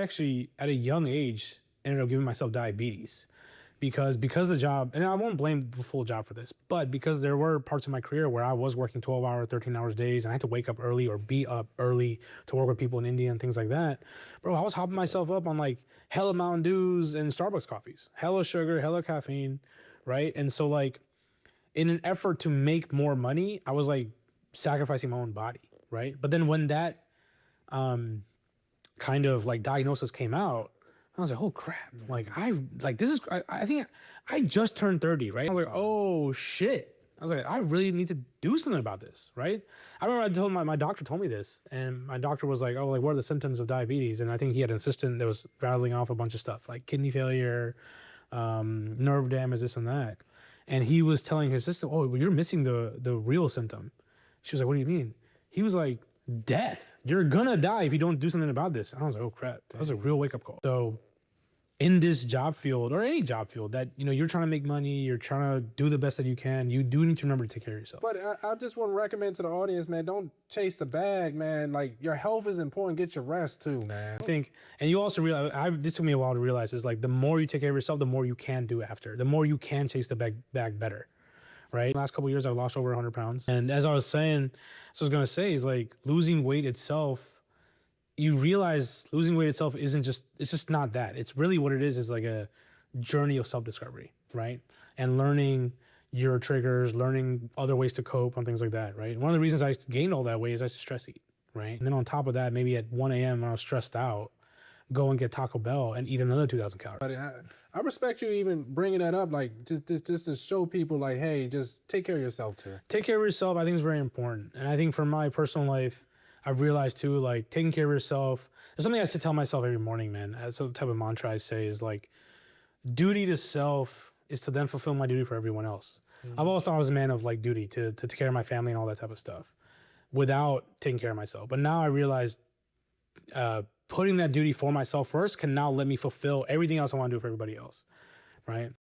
actually at a young age ended up giving myself diabetes because the job, and I won't blame the full job for this, but because there were parts of my career where I was working 12-hour, 13 hours days, and I had to wake up early or be up early to work with people in India and things like that. Bro, I was hopping myself up on like hella Mountain Dews and Starbucks coffees, hella sugar, hella caffeine, right? And so like in an effort to make more money, I was like sacrificing my own body, right? But then when that kind of like diagnosis came out, I was like, oh crap. Like I think I just turned 30, right? I was like, oh shit. I was like, I really need to do something about this, right? I remember I told my doctor told me this, and my doctor was like, oh, like what are the symptoms of diabetes? And I think he had an assistant that was rattling off a bunch of stuff like kidney failure, nerve damage, this and that. And he was telling his assistant, oh, well, you're missing the real symptom. She was like, what do you mean? He was like, death. You're gonna die if you don't do something about this. And I was like, oh crap. That was a real wake up call. So in this job field or any job field that, you know, you're trying to make money, you're trying to do the best that you can, you do need to remember to take care of yourself. But I just want to recommend to the audience, man, don't chase the bag, man. Like your health is important. Get your rest too, man. I think, and you also realize, this took me a while to realize, is like the more you take care of yourself, the more you can do after. The more you can chase the bag better. Right? Last couple of years, I've lost over 100 pounds. And as I was saying, so I was going to say is like losing weight itself, you realize losing weight itself isn't just, it's just not that. It's really what it is like a journey of self-discovery, right? And learning your triggers, learning other ways to cope and things like that, right? One of the reasons I gained all that weight is I used to stress eat, right? And then on top of that, maybe at 1 a.m. when I was stressed out, go and get Taco Bell and eat another 2,000 calories. But I respect you even bringing that up, like just to show people, like, hey, just take care of yourself too. Take care of yourself, I think, is very important. And I think for my personal life, I've realized too, like taking care of yourself. There's something I have to tell myself every morning, man. That's the type of mantra I say is like, duty to self is to then fulfill my duty for everyone else. I've always thought I was a man of like duty to take care of my family and all that type of stuff without taking care of myself. But now I realize putting that duty for myself first can now let me fulfill everything else I want to do for everybody else, right?